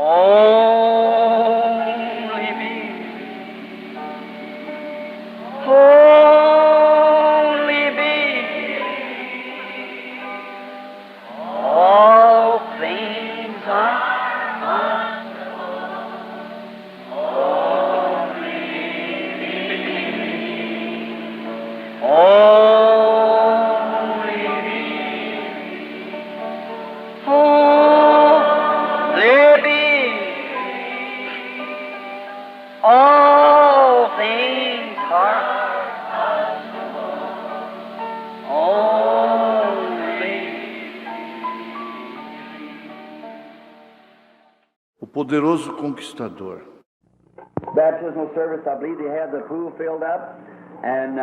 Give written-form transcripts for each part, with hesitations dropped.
Only me. Only me. All things are only me. Only me. All things are only. O poderoso conquistador. Baptismal service, I believe they had the pool filled up, and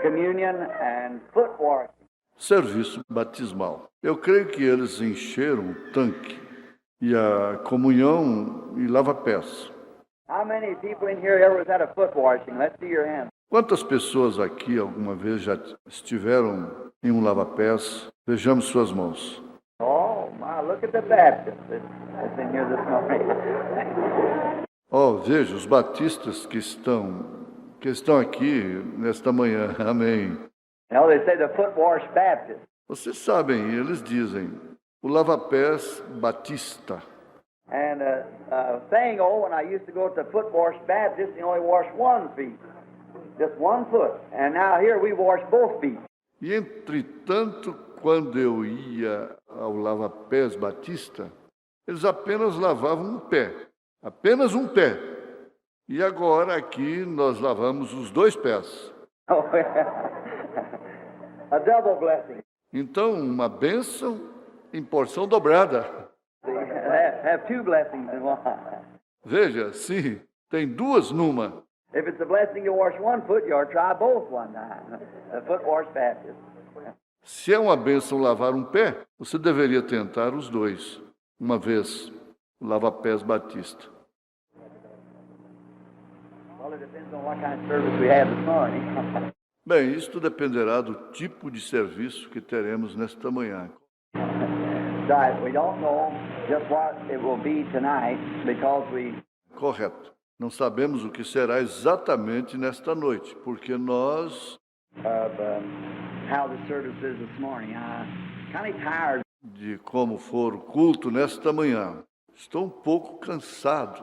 communion and foot washing. Serviço batismal. Eu creio que eles encheram o tanque e a comunhão e lava-pés. How many people in here ever was at a foot washing? Let's see your hands. Quantas pessoas aqui alguma vez já estiveram em um lava-pés? Vejamos suas mãos. Oh, my, look at the Baptists that's in here this morning. Oh, veja os batistas que estão aqui nesta manhã. Amém. Now they say the foot wash Baptist. Vocês sabem, eles dizem, o lava-pés batista. And saying, oh, when I used to go to the foot wash Baptist, they only wash one feet, just one foot. And now here we wash both feet. E entretanto, quando eu ia ao lava-pés batista, eles apenas lavavam um pé, apenas um pé. E agora aqui nós lavamos os dois pés. Oh, a double blessing. Então, uma bênção em porção dobrada. See, have two blessings in one. Veja, sim, tem duas numa. If it's a blessing to wash one foot, you ought to try both one time. The foot wash Baptist. Se é uma bênção lavar um pé, você deveria tentar os dois. Uma vez, o lava-pés batista. Well, it depends on what kind of service we have this morning. Bem, isto dependerá do tipo de serviço que teremos nesta manhã. Right, we don't know just what it will be tonight because we Correto. Não sabemos o que será exatamente nesta noite, porque nós, of how the service is this morning. I'm kind of tired. de como for o culto nesta manhã, estou um pouco cansado.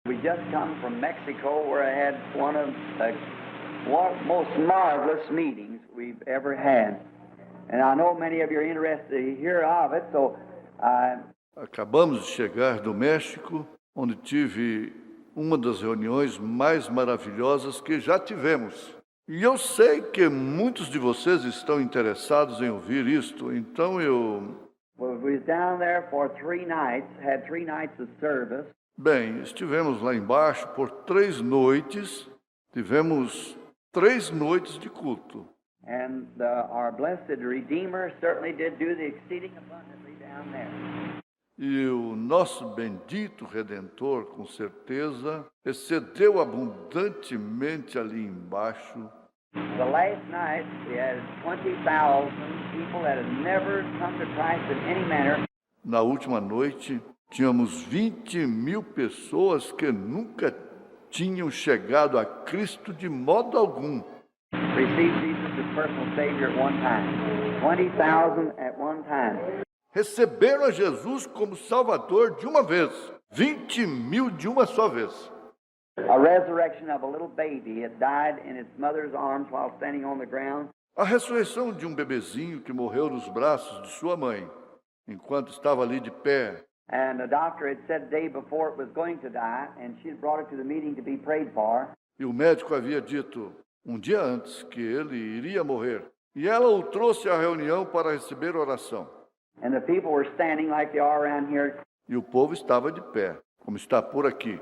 We just come from Mexico where I had one of the most marvelous meetings we've ever had. And I know many of you are interested to hear of it, so Acabamos de chegar do México, onde tive uma das reuniões mais maravilhosas que já tivemos. E eu sei que muitos de vocês estão interessados em ouvir isto, então we was down there for 3 nights, had 3 nights of service. Bem, estivemos lá embaixo por 3 noites, tivemos 3 noites de culto. And our blessed Redeemer certainly did do the exceeding abundantly down there. E o nosso bendito Redentor, com certeza, excedeu abundantemente ali embaixo. The last night we had 20,000 people that had never come to Christ in any manner. Na última noite, tínhamos 20.000 pessoas que nunca tinham chegado a Cristo de modo algum. Received Jesus as personal Savior at one time. 20,000 at one time. Receberam a Jesus como Salvador de uma vez. 20.000 de uma só vez. A resurrection of a little baby. It died in its mother's arms while standing on the ground. A ressurreição de um bebezinho que morreu nos braços de sua mãe, enquanto estava ali de pé. And the doctor had said the day before it was going to die, and she had brought it to the meeting to be prayed for. E o médico havia dito, um dia antes, que ele iria morrer. E ela o trouxe à reunião para receber oração. And the people were standing like they are around here. E o povo estava de pé, como está por aqui.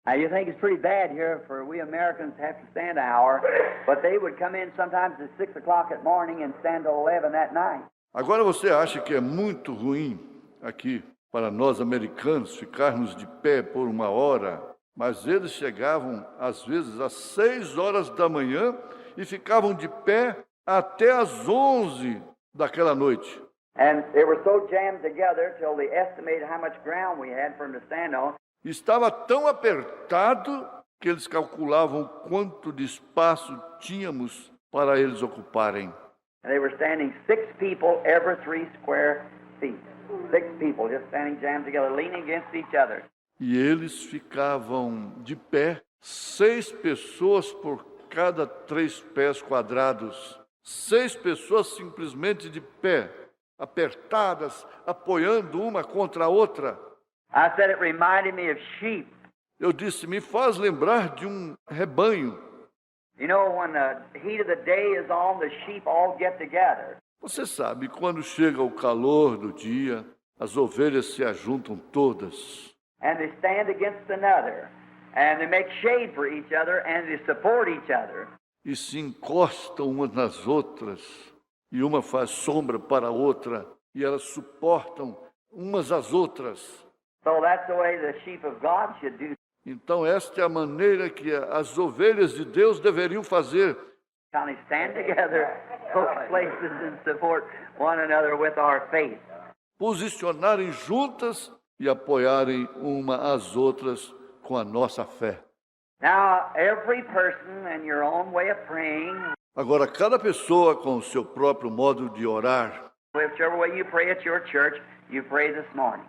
Now you think it's pretty bad here for we Americans to have to stand an hour, but they would come in sometimes at 6 o'clock at morning and stand till 11 that night. Agora você acha que é muito ruim aqui para nós americanos ficarmos de pé por 1 hora, mas eles chegavam às vezes às 6 horas da manhã e ficavam de pé até às 11 daquela noite. And they were so jammed together till they estimated how much ground we had for them to stand on. Estava tão apertado que eles calculavam quanto de espaço tínhamos para eles ocuparem. And they were standing 6 people every 3 square feet. 6 people just standing jammed together, leaning against each other. E eles ficavam de pé, 6 pessoas por cada 3 pés quadrados. 6 pessoas simplesmente de pé, apertadas, apoiando uma contra a outra. I said it reminded me of sheep. Eu disse, me faz lembrar de um rebanho. You know, when the heat of the day is on, the sheep all get together. Você sabe, quando chega o calor do dia, as ovelhas se ajuntam todas. And they stand against another. And they make shade for each other and they support each other. E se encostam umas nas outras. E uma faz sombra para a outra. E elas suportam umas às outras. So that's the way the sheep of God should do. Então esta é a maneira que as ovelhas de Deus deveriam fazer. Kind of stand together, go places and support one another with our faith. Posicionarem juntas e apoiarem uma às outras com a nossa fé. Now, every person in your own way of praying, Agora, cada pessoa com o seu próprio modo de orar, whichever way you pray at your church, you pray this morning.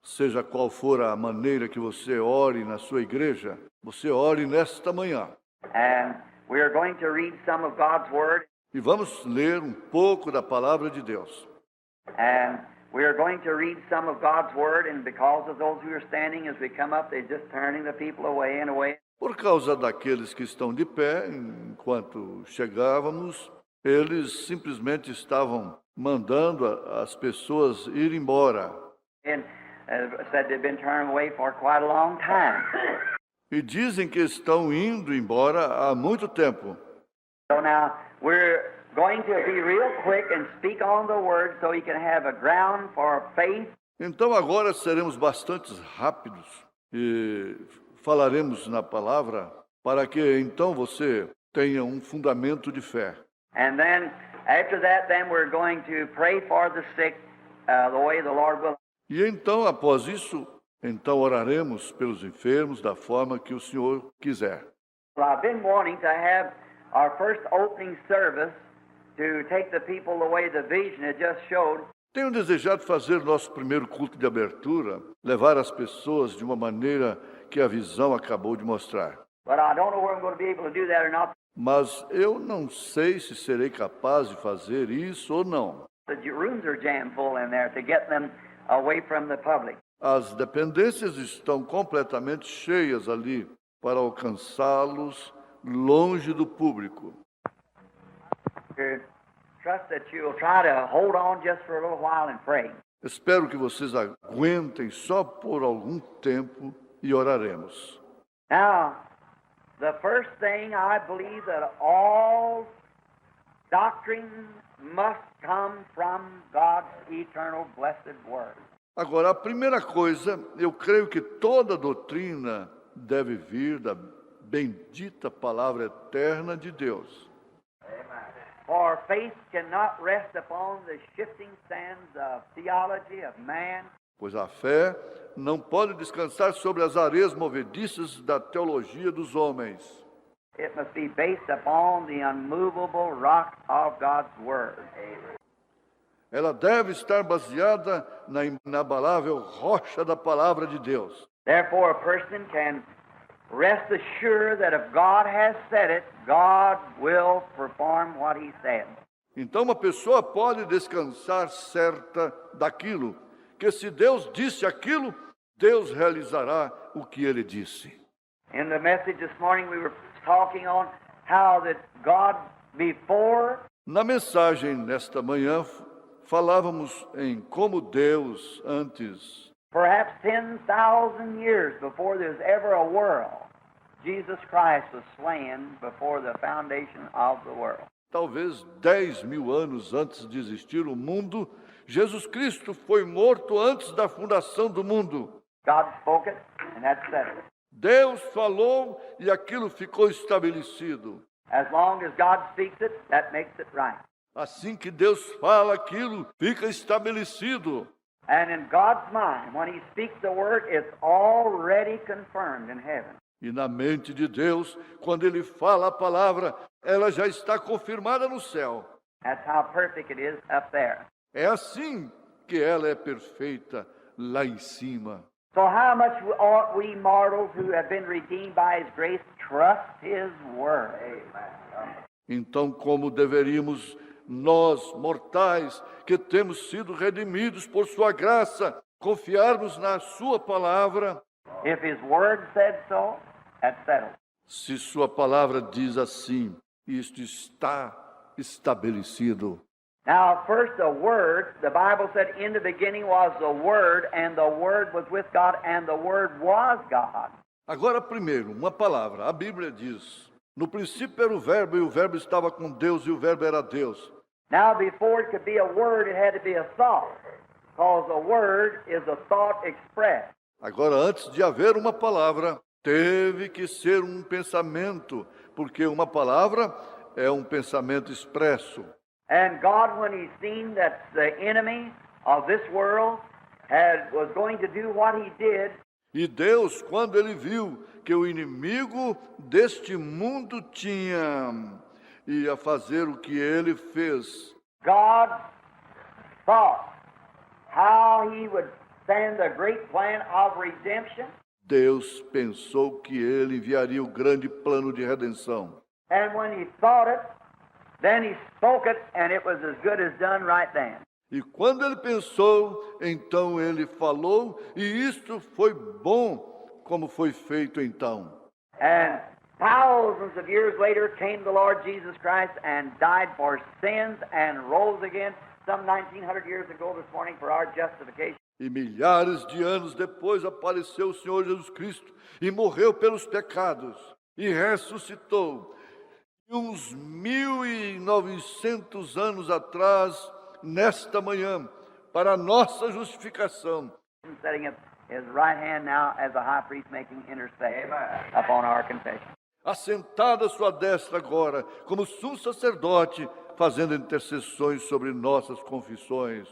seja qual for a maneira que você ore na sua igreja, você ore nesta manhã. And we are going to read some of God's Word, E vamos ler um pouco da palavra de Deus. and we are going to read some of God's Word, and because of those who are standing as we come up, they're just turning the people away and away. Por causa daqueles que estão de pé, enquanto chegávamos, eles simplesmente estavam mandando as pessoas ir embora. And said they've been turned away for quite a long time. E dizem que estão indo embora há muito tempo. So now we're going to be real quick and speak on the Word so you can have a ground for faith. Então agora seremos bastante rápidos e falaremos na palavra para que então você tenha um fundamento de fé. And then after that, then we're going to pray for the sick the way the Lord will. E então, após isso, então oraremos pelos enfermos da forma que o Senhor quiser. Well, I've been wanting to have our first opening service to take the people the way the vision had just showed. Tenho desejado fazer nosso primeiro culto de abertura, levar as pessoas de uma maneira que a visão acabou de mostrar. But I don't know whether I'm going to be able to do that or not. Mas eu não sei se serei capaz de fazer isso ou não. The rooms are jam full in there to get them away from the public. As dependências estão completamente cheias ali para alcançá-los longe do público. To trust that you'll try to hold on just for a little while and pray. Espero que vocês aguentem só por algum tempo e oraremos. Now, the first thing I believe that all doctrine must come from God's eternal blessed Word. Agora, a primeira coisa, eu creio que toda doutrina deve vir da bendita palavra eterna de Deus. For faith cannot rest upon the shifting sands of theology of man. Pois a fé não pode descansar sobre as areias movediças da teologia dos homens. It must be based upon the unmovable rock of God's Word. Ela deve estar baseada na inabalável rocha da palavra de Deus. Therefore, a person can rest assured that if God has said it, God will perform what He said. Então uma pessoa pode descansar certa daquilo, que se Deus disse aquilo, Deus realizará o que Ele disse. In the message this morning, we were talking on how that God before Na mensagem nesta manhã, falávamos em como Deus antes, perhaps 10,000 years before there's ever a world, Jesus Christ was slain before the foundation of the world. talvez 10.000 anos antes de existir o mundo, Jesus Cristo foi morto antes da fundação do mundo. God spoke it, and that settled it. Deus falou e aquilo ficou estabelecido. As long as God speaks it, that makes it right. Assim que Deus fala, aquilo fica estabelecido. And in God's mind, when He speaks the word, it's already confirmed in heaven. E na mente de Deus, quando Ele fala a palavra, ela já está confirmada no céu. That's how perfect it is up there. É assim que ela é perfeita lá em cima. So how much ought we mortals who have been redeemed by His grace trust His word? Então, como deveríamos nós, mortais, que temos sido redimidos por sua graça, confiarmos na sua palavra? If His word said so, that's settled. Se sua palavra diz assim, isto está estabelecido. Now, first the Word, the Bible said, in the beginning was the Word, and the Word was with God, and the Word was God. Agora, primeiro, uma palavra. A Bíblia diz, no princípio era o Verbo, e o Verbo estava com Deus, e o Verbo era Deus. Now, before it could be a word, it had to be a thought, because a word is a thought expressed. Agora, antes de haver uma palavra, teve que ser um pensamento, porque uma palavra é um pensamento expresso. And God, when He seen that the enemy of this world was going to do what he did, E Deus, quando Ele viu que o inimigo deste mundo ia fazer o que Ele fez, God thought how He would send the great plan of redemption. Deus pensou que Ele enviaria o grande plano de redenção. And when He thought it, then He spoke it, and it was as good as done right then. E quando Ele pensou, então Ele falou, e isto foi bom, como foi feito então. And thousands of years later came the Lord Jesus Christ and died for sins and rose again some 1900 years ago this morning for our justification. E milhares de anos depois apareceu o Senhor Jesus Cristo e morreu pelos pecados e ressuscitou. E uns 1900 anos atrás, nesta manhã, para a nossa justificação. Setting up His right hand now as a high priest making intercession upon our confession. Assentado à sua destra agora, como sumo sacerdote, fazendo intercessões sobre nossas confissões.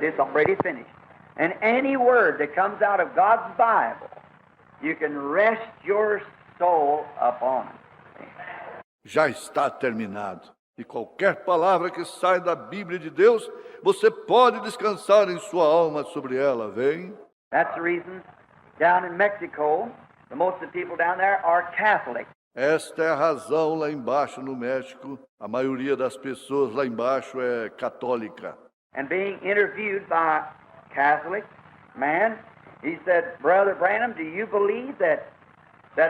It's already finished. And any word that comes out of God's Bible, you can rest your soul upon it. Já está terminado. E qualquer palavra que sai da Bíblia de Deus, você pode descansar em sua alma sobre ela, vem? That's the reason down in Mexico, the most of the people down there are Catholic. Esta é a razão lá embaixo no México. A maioria das pessoas lá embaixo é católica. And being interviewed by a Catholic man, he said, Brother Branham, do you believe that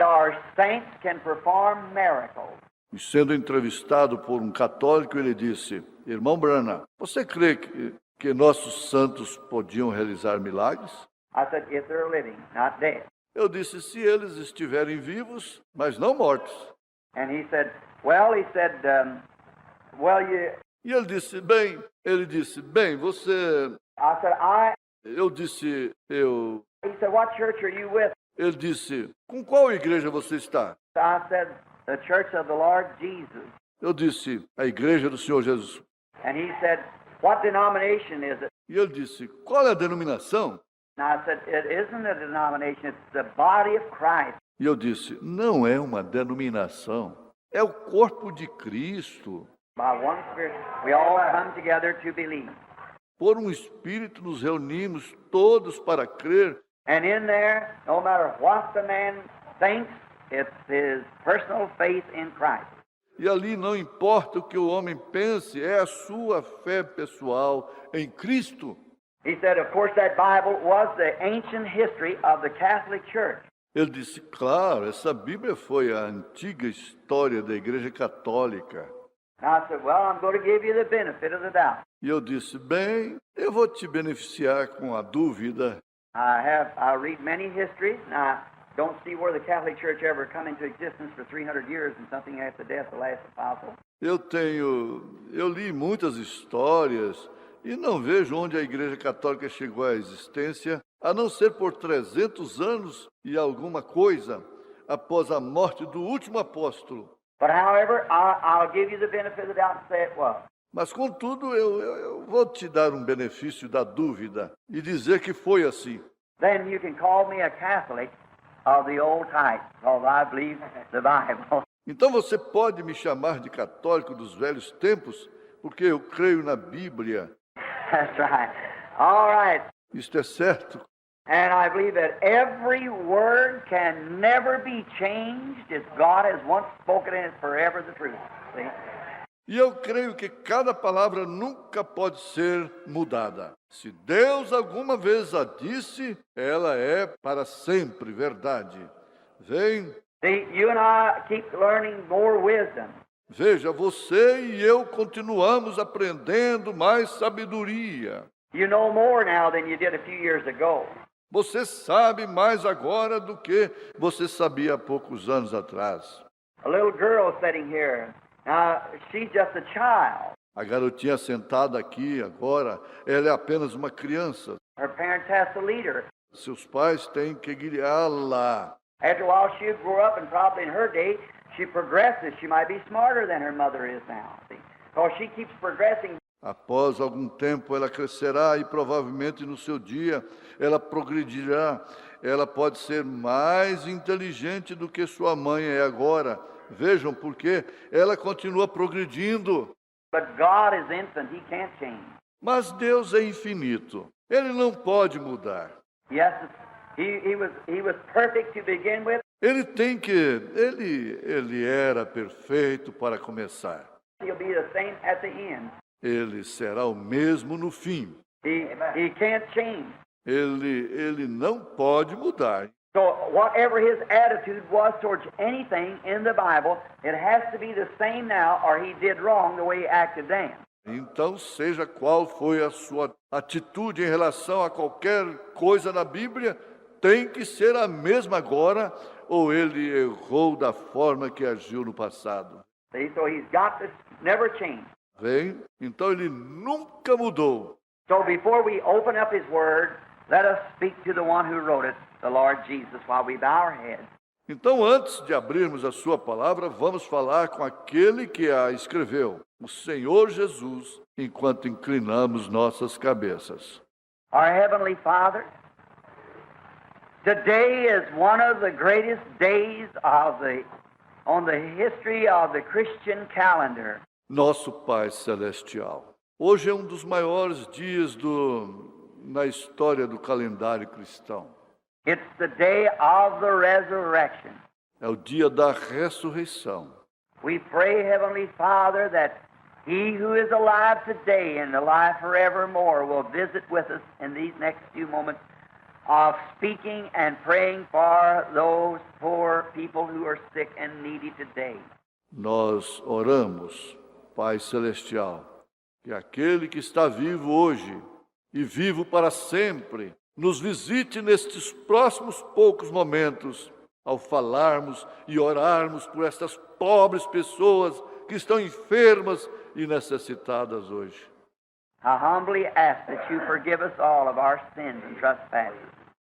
our saints can perform miracles? E sendo entrevistado por um católico, ele disse, Irmão Branham, você crê que nossos santos podiam realizar milagres? I said, if they're living, not dead. Eu disse, se eles estiverem vivos, mas não mortos. And he said, E ele disse, bem, você... I said, Eu disse, He said, what church are you with? Ele disse, com qual igreja você está? I said, the church of the Lord Jesus. Eu disse, a igreja do Senhor Jesus. And he said, what denomination is it? E ele disse, qual é a denominação? And I said, it isn't a denomination, it's the body of Christ. E eu disse, não é uma denominação, é o corpo de Cristo. By one Spirit, we all come together to believe. Por um Espírito nos reunimos todos para crer. And in there, no matter what the man thinks, it's his personal faith in Christ. E ali não importa o que o homem pense, é a sua fé pessoal em Cristo. He said, of course, that Bible was the ancient history of the Catholic Church. Ele disse, claro, essa Bíblia foi a antiga história da Igreja Católica. And I said, well, I'm going to give you the benefit of the doubt. E eu disse, bem, eu vou te beneficiar com a dúvida. I read many histories, and I don't see where the Catholic Church ever come into existence for 300 years and something after the death of the last apostle. Eu li muitas histórias e não vejo onde a Igreja Católica chegou à existência, a não ser por 300 anos e alguma coisa após a morte do último apóstolo. But however, I'll give you the benefit of the doubt and say it was. Mas, contudo, eu vou te dar um benefício da dúvida e dizer que foi assim. Then you can call me a Catholic of the old type, because I believe the Bible. Então você pode me chamar de católico dos velhos tempos, porque eu creio na Bíblia. That's right. All right. Isto é certo. And I believe that every word can never be changed if God has once spoken it, it's forever the truth. See? E eu creio que cada palavra nunca pode ser mudada. Se Deus alguma vez a disse, ela é para sempre verdade. Vem. See, you and I keep learning more wisdom. Veja, você e eu continuamos aprendendo mais sabedoria. You know more now than you did a few years ago. Você sabe mais agora do que você sabia há poucos anos atrás. A little girl sitting here. Now, she's just a child. A garotinha sentada aqui agora, ela é apenas uma criança. Her parents have to lead her. Seus pais têm que guiá-la. After a while, she'll grow up, and probably in her day, she progresses. She might be smarter than her mother is now. See? Because she keeps progressing. Após algum tempo, ela crescerá e provavelmente no seu dia ela progredirá. Ela pode ser mais inteligente do que sua mãe é agora. Vejam por quê? Ela continua progredindo. But God is infinite. He can't change. Mas Deus é infinito. Ele não pode mudar. Yes, he was perfect to begin with. Ele era perfeito para começar. He'll be the same at the end. Ele será o mesmo no fim. He can't change. Ele não pode mudar. So whatever his attitude was towards anything in the Bible, it has to be the same now, or he did wrong the way he acted then. Então, seja qual foi a sua atitude em relação a qualquer coisa na Bíblia, tem que ser a mesma agora, ou ele errou da forma que agiu no passado. See, so he's got to never change. Vem? Então ele nunca mudou. So before we open up his word, let us speak to the one who wrote it, the Lord Jesus, while we bow our heads. Então, antes de abrirmos a sua palavra, vamos falar com aquele que a escreveu, o Senhor Jesus, enquanto inclinamos nossas cabeças. Our Heavenly Father, today is one of the greatest days on the history of the Christian calendar. Nosso Pai Celestial, hoje é um dos maiores dias na história do calendário cristão. It's the day of the resurrection. É o dia da ressurreição. We pray, Heavenly Father, that He who is alive today and alive forevermore will visit with us in these next few moments of speaking and praying for those poor people who are sick and needy today. Nós oramos, Pai Celestial, que aquele que está vivo hoje e vivo para sempre, nos visite nestes próximos poucos momentos, ao falarmos e orarmos por estas pobres pessoas que estão enfermas e necessitadas hoje. I humbly ask that you forgive us all of our sins and trespasses.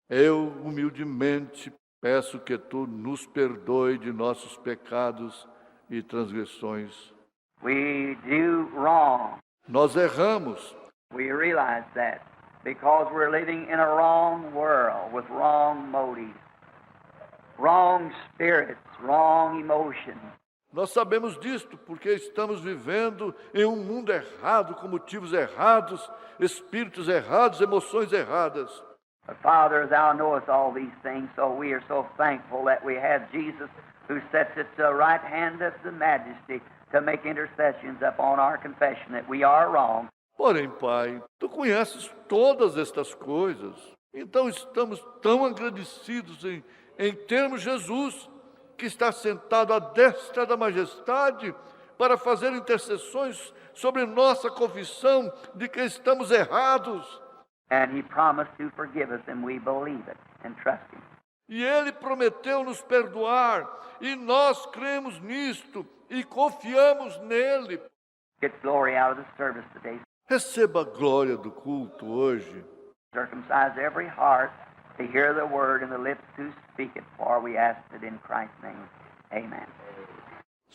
Eu, humildemente, peço que tu nos perdoe de nossos pecados e transgressões. We do wrong. Nós erramos. We realize that because we're living in a wrong world with wrong motives, wrong spirits, wrong emotions. Nós sabemos disto porque estamos vivendo em um mundo errado, com motivos errados, espíritos errados, emoções erradas. But Father, Thou knowest all these things, so we are so thankful that we have Jesus who sits at the right hand of the Majesty to make intercessions upon our confession that we are wrong. Porém, Pai, Tu conheces todas estas coisas. Então estamos tão agradecidos em termos Jesus, que está sentado à destra da majestade, para fazer intercessões sobre nossa confissão de que estamos errados. And He promised to forgive us, and we believe it and trust Him. E Ele prometeu nos perdoar, e nós cremos nisto e confiamos nele. Get glory out of the service today. Receba a glória do culto hoje. Circumcise every heart to hear the word and the lips to speak it, for we ask it in Christ's name. Amen.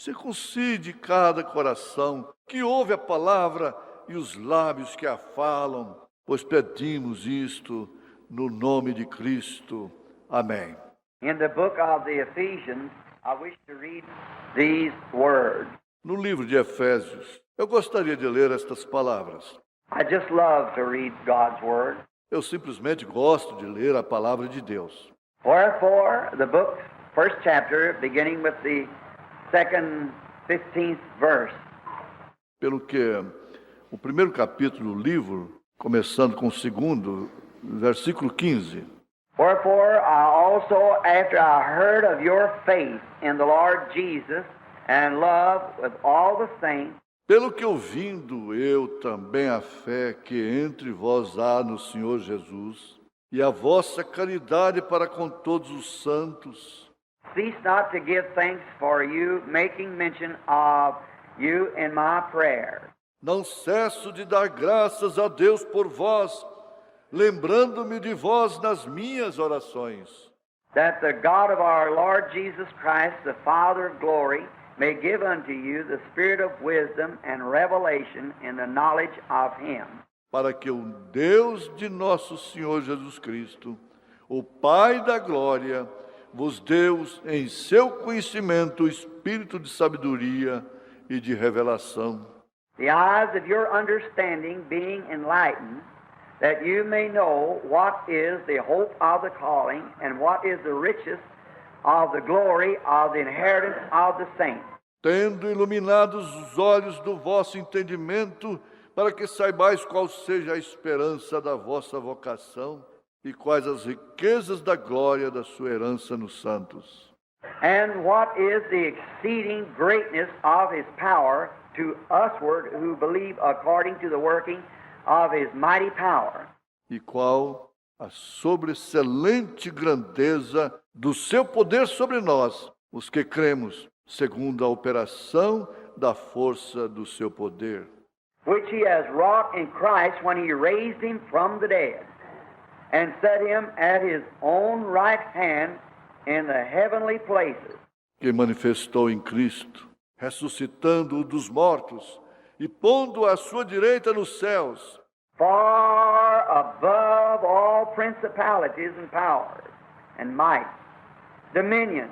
Circuncide cada coração que ouve a palavra e os lábios que a falam, pois pedimos isto no nome de Cristo. Amém. In the book of the Ephesians, I wish to read these words. No livro de Efésios, eu gostaria de ler estas palavras. I just love to read God's Word. Eu simplesmente gosto de ler a palavra de Deus. Wherefore, the book, first chapter, beginning with the second 15th verse. Pelo que o primeiro capítulo do livro, começando com o segundo, versículo 15. Wherefore, I also, after I heard of your faith in the Lord Jesus and love with all the saints, Pelo que ouvindo eu também a fé que entre vós há no Senhor Jesus, e a vossa caridade para com todos os santos, cease not to give thanks for you, making mention of you in my prayer. não cesso de dar graças a Deus por vós, lembrando-me de vós nas minhas orações, That the God of our Lord Jesus Christ, the Father of glory, may give unto you the spirit of wisdom and revelation in the knowledge of Him, para que o Deus de nosso Senhor Jesus Cristo, o Pai da glória, vos deu em seu conhecimento o espírito de sabedoria e de revelação, the eyes of your understanding being enlightened, that you may know what is the hope of the calling and what is the riches of the glory of the inheritance of the saints, tendo iluminados os olhos do vosso entendimento, para que saibais qual seja a esperança da vossa vocação e quais as riquezas da glória da sua herança nos santos. and what is the exceeding greatness of His power to usward who believe according to the working of His mighty power, E qual a sobreexcelente grandeza do seu poder sobre nós, os que cremos, segundo a operação da força do seu poder, which He has wrought in Christ when He raised Him from the dead, and set Him at His own right hand in the heavenly places, que manifestou em Cristo, ressuscitando-o dos mortos e pondo-o à sua direita nos céus, far above all principalities and powers and might, dominion,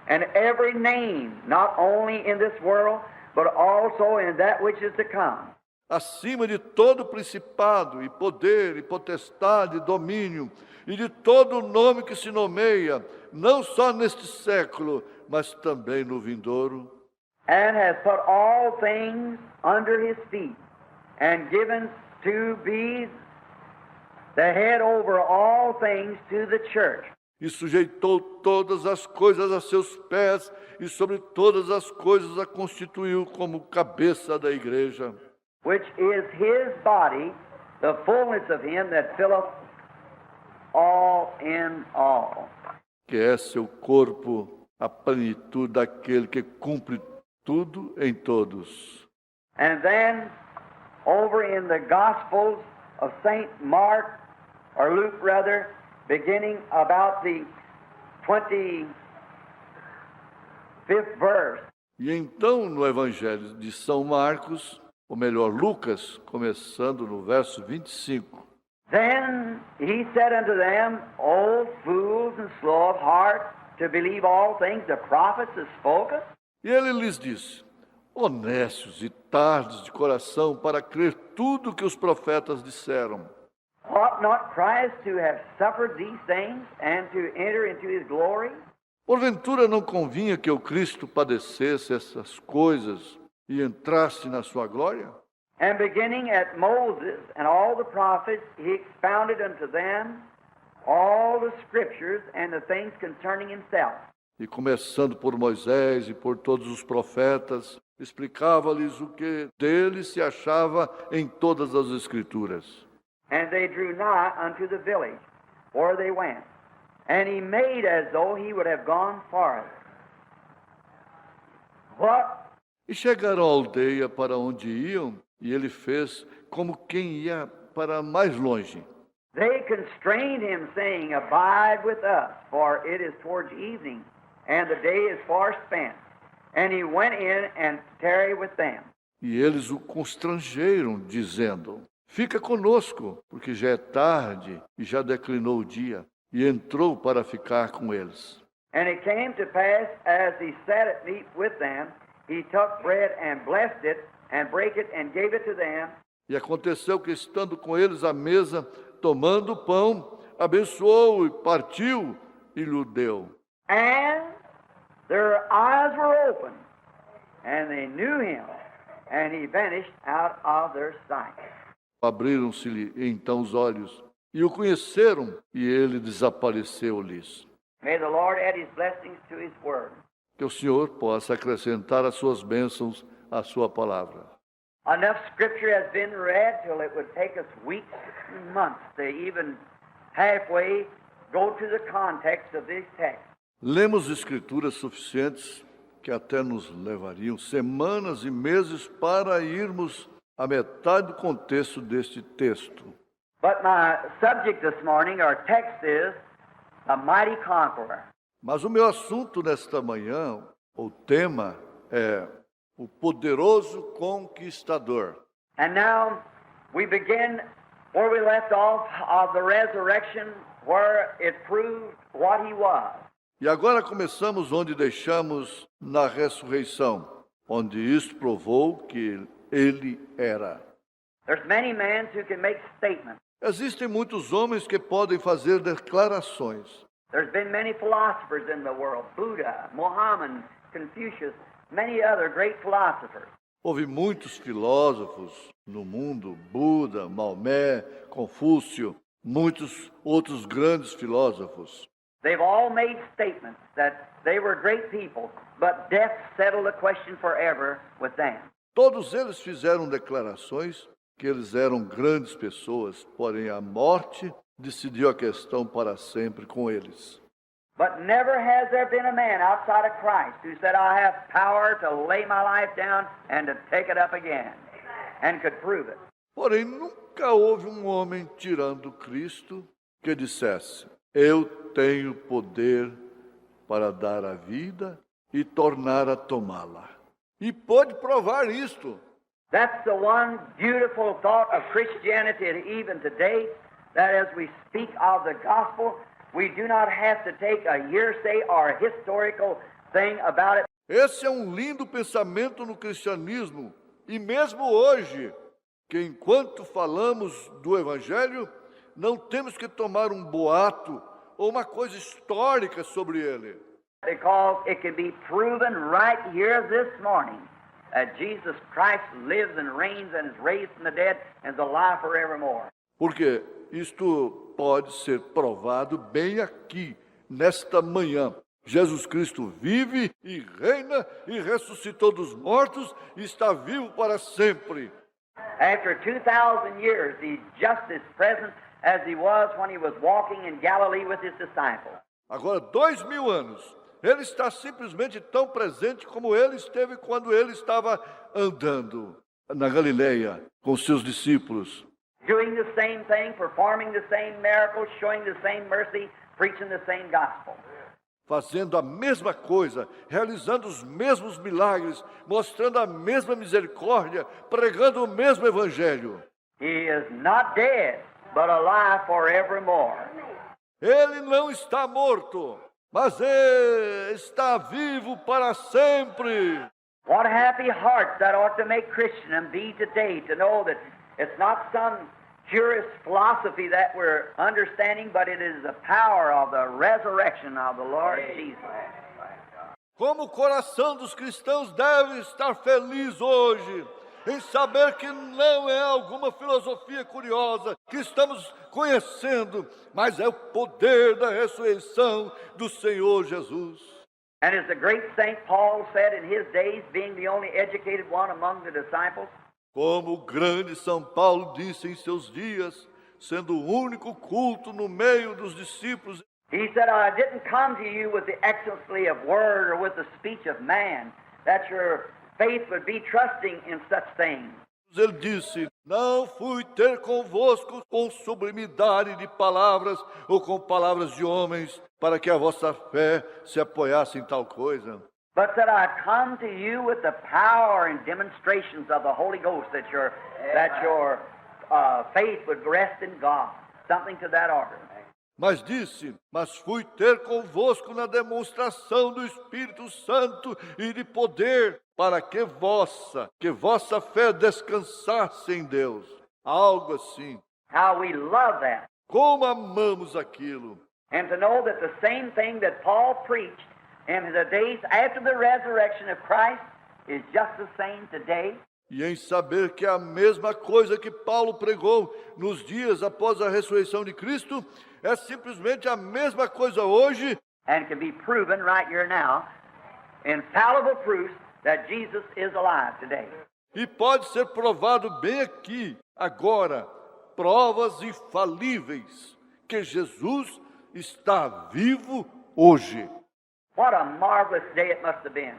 and every name, not only in this world, but also in that which is to come, acima de todo principado e poder e potestade e domínio, e de todo nome que se nomeia, não só neste século, mas também no vindouro, and has put all things under His feet, and given to be the head over all things to the church, e sujeitou todas as coisas a seus pés, e sobre todas as coisas a constituiu como cabeça da igreja, which is His body, the fullness of Him that filleth all in all. que é seu corpo, a plenitude daquele que cumpre tudo em todos. And then, over in the Gospels of St. Mark, or Luke rather, beginning about the 25th verse, E então, no Evangelho de São Marcos, ou melhor, Lucas, começando no verso 25, then He said unto them, O fools and slow of heart, to believe all things the prophets have spoken? e ele lhes disse: honestos e tardos de coração para crer tudo que os profetas disseram. Ought not Christ to have suffered these things and to enter into His glory? Porventura não convinha que o Cristo padecesse essas coisas e entrasse na sua glória? And beginning at Moses and all the prophets, He expounded unto them all the scriptures and the things concerning Himself. E começando por Moisés e por todos os profetas, explicava-lhes o que dele se achava em todas as Escrituras. And they drew nigh unto the village where they went. And He made as though He would have gone farther. What? E chegaram à aldeia para onde iam, e ele fez como quem ia para mais longe. They constrained Him, saying, Abide with us, for it is towards evening, and the day is far spent. And he went in and tarried with them. E eles o constrangeram, dizendo: Fica conosco, porque já é tarde e já declinou o dia. E entrou para ficar com eles. And it came to pass, as he sat at meat with them, he took bread and blessed it, and brake it, and gave it to them. E aconteceu que, estando com eles à mesa, tomando o pão, abençoou e partiu e lhe deu. And their eyes were opened, and they knew him, and he vanished out of their sight. Abriram-se-lhe então os olhos, e o conheceram, e ele desapareceu-lhes. May the Lord add his blessings to his word. Que o Senhor possa acrescentar as suas bênçãos à sua palavra. Enough scripture has been read till it would take us weeks and months to even halfway go to the context of this text. Lemos escrituras suficientes que até nos levariam semanas e meses para irmos à metade do contexto deste texto. But my subject this morning, our text is a mighty conqueror. Mas o meu assunto nesta manhã, o tema é o poderoso conquistador. And now we begin where we left off of the resurrection, where it proved what he was. E agora começamos onde deixamos na ressurreição, onde isto provou que ele era. There's many men who can make statements. Existem muitos homens que podem fazer declarações. There's been many philosophers in the world, Buddha, Muhammad, Confucius, many other great philosophers. Houve muitos filósofos no mundo, Buda, Maomé, Confúcio, muitos outros grandes filósofos. They've all made statements that they were great people, but death settled the question forever with them. Todos eles fizeram declarações que eles eram grandes pessoas, porém a morte decidiu a questão para sempre com eles. But never has there been a man outside of Christ who said, I have power to lay my life down and to take it up again, and could prove it. Porém, nunca houve um homem tirando Cristo que dissesse: Eu tenho poder para dar a vida e tornar a tomá-la. E pode provar isto. That's the one beautiful thought of Christianity even today, that as we speak of the gospel, we do not have to take a hearsay or a historical thing about it. Esse é um lindo pensamento no cristianismo. E mesmo hoje, que enquanto falamos do Evangelho, não temos que tomar um boato ou uma coisa histórica sobre ele. Because it can be proven right here this morning that Jesus Christ lives and reigns and is raised from the dead and is alive forevermore. Porque isto pode ser provado bem aqui, nesta manhã. Jesus Cristo vive e reina e ressuscitou dos mortos e está vivo para sempre. After 2,000 years, he's just as present as he was when he was walking in Galilee with his disciples. Agora, 2000 anos, ele está simplesmente tão presente como ele esteve quando ele estava andando na Galileia com seus discípulos. Doing the same thing, performing the same miracles, showing the same mercy, preaching the same gospel. Fazendo a mesma coisa, realizando os mesmos milagres, mostrando a mesma misericórdia, pregando o mesmo evangelho. He is not dead, but alive forevermore. Ele não está morto, mas está vivo para sempre. What happy hearts that ought to make Christian and be today, to know that it's not some curious philosophy that we're understanding, but it is the power of the resurrection of the Lord Jesus. Como o coração dos cristãos deve estar feliz hoje, em saber que não é alguma filosofia curiosa que estamos conhecendo, mas é o poder da ressurreição do Senhor Jesus. And as the great Saint Paul said in his days, being the only educated one among the disciples, Como o grande São Paulo disse em seus dias, sendo o único culto no meio dos discípulos, he said, I didn't come to you with the excellency of word or with the speech of man, that your faith would be trusting in such things. ele disse: Não fui ter convosco com sublimidade de palavras ou com palavras de homens, para que a vossa fé se apoiasse em tal coisa. but that I come to you with the power and demonstrations of the Holy Ghost, that your faith would rest in God. Something to that order. Mas disse, mas fui ter convosco na demonstração do Espírito Santo e de poder, para que vossa fé descansasse em Deus. Algo assim. How we love that. Como amamos aquilo. And to know that the same thing that Paul preached in the days after the resurrection of Christ is just the same today. E em saber que a mesma coisa que Paulo pregou nos dias após a ressurreição de Cristo é simplesmente a mesma coisa hoje. And can be proven right here now, infallible proof that Jesus is alive today. E pode ser provado bem aqui, agora, provas infalíveis que Jesus está vivo hoje. What a marvelous day it must have been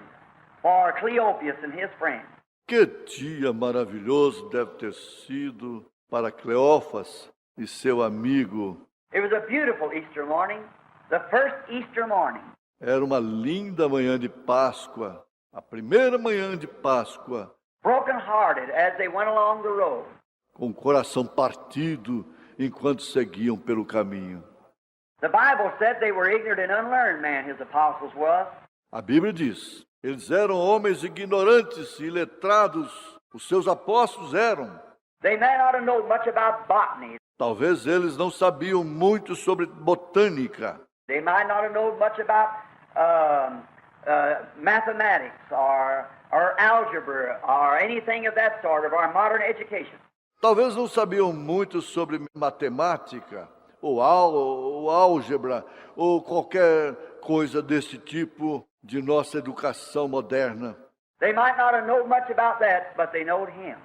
for Cleopas and his friends. Que dia maravilhoso deve ter sido para Cleófas e seu amigo. It was a beautiful Easter morning, the first Easter morning. Era uma linda manhã de Páscoa, a primeira manhã de Páscoa. Broken-hearted as they went along the road. Com o coração partido enquanto seguiam pelo caminho. The Bible said they were ignorant and unlearned men, his apostles was. A Bíblia diz, eles eram homens ignorantes e letrados, os seus apóstolos eram. They may not have known much about botany. Talvez eles não sabiam muito sobre botânica. They might not have known much about mathematics or algebra or anything of that sort of our modern education. Talvez não sabiam muito sobre matemática, ou álgebra, ou qualquer coisa desse tipo de nossa educação moderna. They might not have known much about that, but they knowed Him.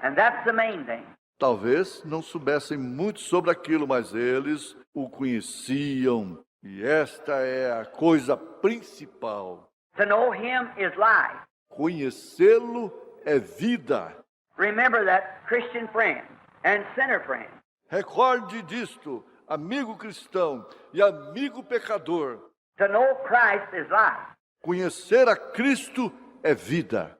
And that's the main thing. Talvez não soubessem muito sobre aquilo, mas eles o conheciam. E esta é a coisa principal. To know Him is life. Conhecê-lo é vida. Remember that, Christian friend and sinner friend. Recorde disto, amigo cristão e amigo pecador. To know Christ is life. Conhecer a Cristo é vida.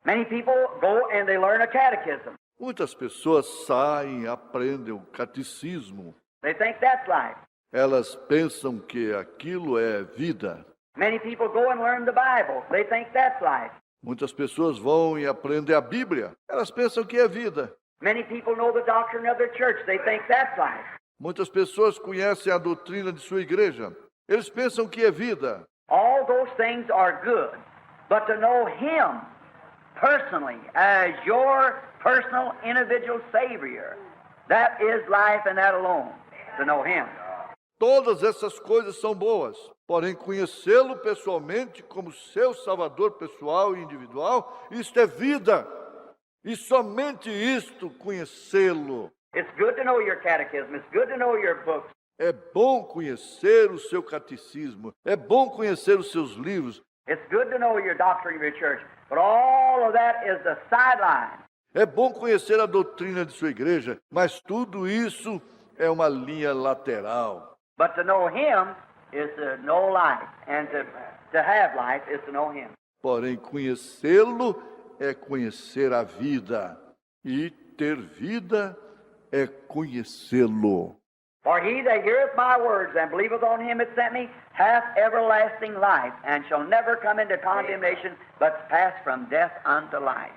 Many people go and they learn a catechism. Muitas pessoas saem e aprendem o catecismo. They think that's life. Elas pensam que aquilo é vida. Many people go and learn the Bible. They think that's life. Muitas pessoas vão e aprendem a Bíblia. Elas pensam que é vida. Many people know the doctrine of their church. They think that's life. Muitas pessoas conhecem a doutrina de sua igreja. Eles pensam que é vida. All those things are good. But to know Him personally as your personal individual Savior, that is life and that alone. To know Him. Todas essas coisas são boas. Porém, conhecê-lo pessoalmente como seu Salvador pessoal e individual, isto é vida. E somente isto, conhecê-lo. It's good to know your catechism. It's good to know your books. É bom conhecer o seu catecismo. É bom conhecer os seus livros. It's good to know your doctrine of your church. But all of that is the sideline. É bom conhecer a doutrina de sua igreja. Mas tudo isso é uma linha lateral. But to know Him is to know life. And to have life is to know Him. Porém, conhecê-lo é conhecer a vida. E ter vida é conhecê-lo. For he that heareth my words and believeth on Him that sent me hath everlasting life, and shall never come into condemnation, but pass from death unto life.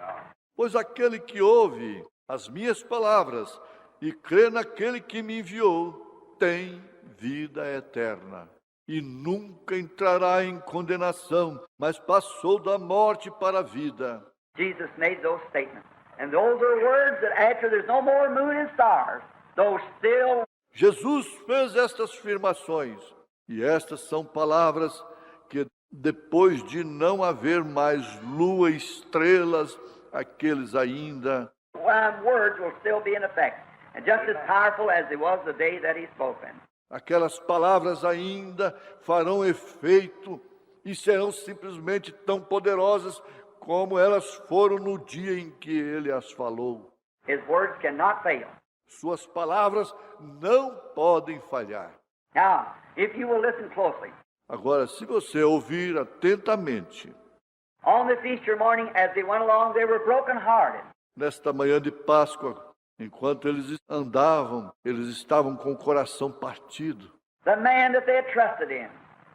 Pois aquele que ouve as minhas palavras e crê naquele que me enviou, tem vida eterna. E nunca entrará em condenação, mas passou da morte para a vida. Jesus made those statements. And those are words that after there's no more moon and stars, those still... Jesus fez estas afirmações, e estas são palavras que depois de não haver mais lua e estrelas, aqueles ainda... words will still be in effect, and just as powerful as it was the day that He spoke them. Aquelas palavras ainda farão efeito e serão simplesmente tão poderosas como elas foram no dia em que Ele as falou. His words cannot fail. Suas palavras não podem falhar. Now, if you will listen closely, Agora, se você ouvir atentamente, On this Easter morning, as they went along, they were brokenhearted. nesta manhã de Páscoa, enquanto eles andavam, eles estavam com o coração partido. The man that they had trusted in,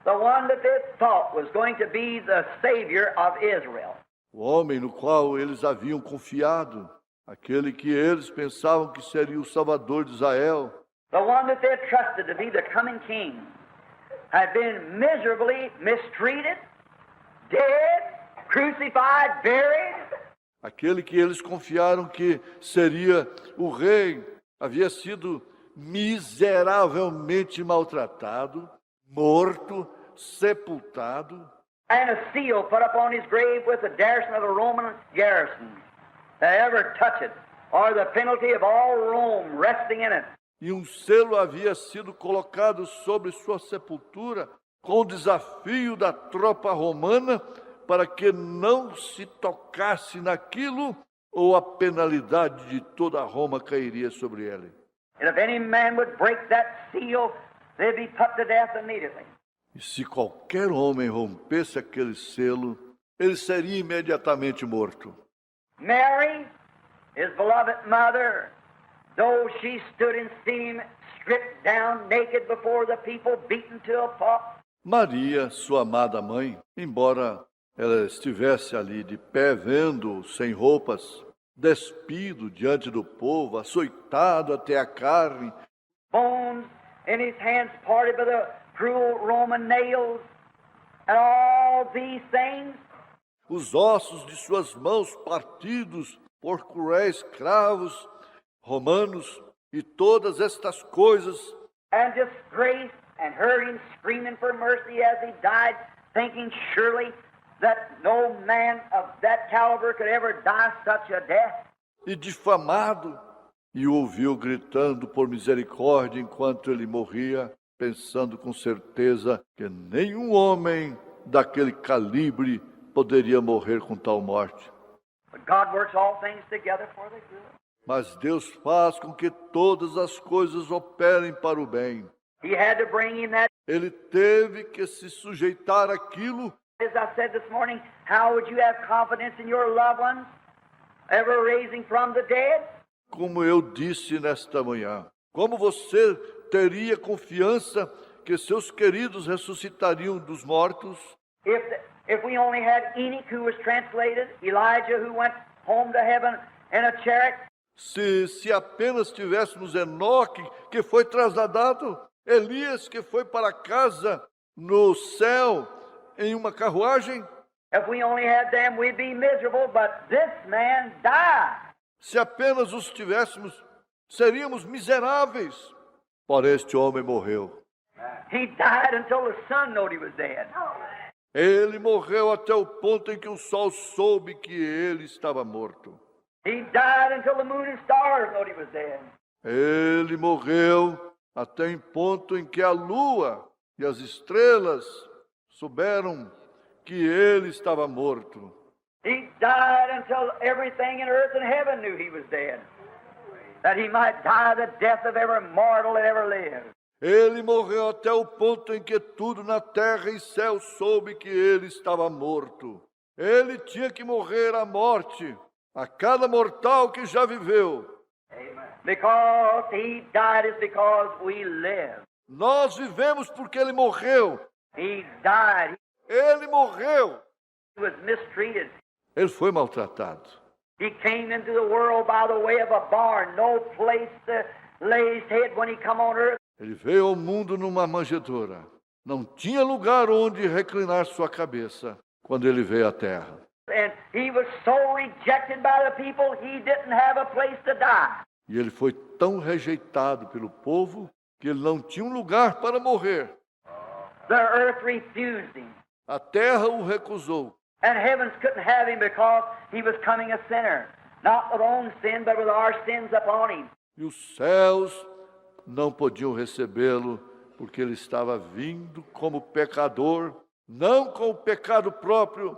the one that they thought was going to be the Savior of Israel. O homem no qual eles haviam confiado, aquele que eles pensavam que seria o Salvador de Israel, The one that they had trusted to be the coming king had been miserably mistreated, dead, crucified, buried. aquele que eles confiaram que seria o rei, havia sido miseravelmente maltratado, morto, sepultado, And a seal put upon his grave with the daring of the Roman garrison to ever touch it, or the penalty of all Rome resting in it. e um selo havia sido colocado sobre sua sepultura com o desafio da tropa romana para que não se tocasse naquilo ou a penalidade de toda Roma cairia sobre ele. And if any man would break that seal, they'd be put to death immediately. E se qualquer homem rompesse aquele selo, ele seria imediatamente morto. Mary, his beloved mother, though she stood and seen him stripped down naked before the people, beaten to a pulp, Maria, sua amada mãe, embora ela estivesse ali de pé vendo, sem roupas, despido diante do povo, açoitado até a carne, bones in his hands parted by the cruel Roman nails, and all these things, os ossos de suas mãos partidos por cruéis cravos romanos, e todas estas coisas, and disgrace, and heard him screaming for mercy as he died, thinking surely that no man of that caliber could ever die such a death. e difamado, e o ouviu gritando por misericórdia enquanto ele morria, pensando com certeza que nenhum homem daquele calibre poderia morrer com tal morte. But God works all things together for the good. Mas Deus faz com que todas as coisas operem para o bem. He had to bring him that. Ele teve que se sujeitar àquilo. As I said this morning, how would you have confidence in your loved ones ever raising from the dead? Como eu disse nesta manhã, como você teria confiança que seus queridos ressuscitariam dos mortos? If we only had Enoch who was translated, Elijah who went home to heaven in a chariot, Se apenas tivéssemos Enoque, que foi trasladado, Elias, que foi para casa no céu em uma carruagem, if we only had them, we'd be miserable, but this man died. se apenas os tivéssemos, seríamos miseráveis. Porém, este homem morreu. He died until the sun knew he was dead. Ele morreu até o ponto em que o sol soube que ele estava morto. He died until the moon and stars knew he was dead. Ele morreu até em ponto em que a lua e as estrelas souberam que ele estava morto. He died until everything in earth and heaven knew he was dead, that he might die the death of every mortal that ever lived. Ele morreu até o ponto em que tudo na terra e céu soube que ele estava morto. Ele tinha que morrer a morte a cada mortal que já viveu. Because he died is because we live. Nós vivemos porque ele morreu. He died. Ele morreu. He was mistreated. Ele foi maltratado. He came into the world by the way of a barn, no place to lay his head when he come on earth. Ele veio ao mundo numa manjedoura. Não tinha lugar onde reclinar sua cabeça quando ele veio à terra. And he was so rejected by the people, he didn't have a place to die. E ele foi tão rejeitado pelo povo que ele não tinha um lugar para morrer. The earth refused him. A terra o recusou. And heavens couldn't have him because he was coming a sinner. Not with own sin, but with our sins upon him. E os céus não podiam recebê-lo porque ele estava vindo como pecador, não com o pecado próprio,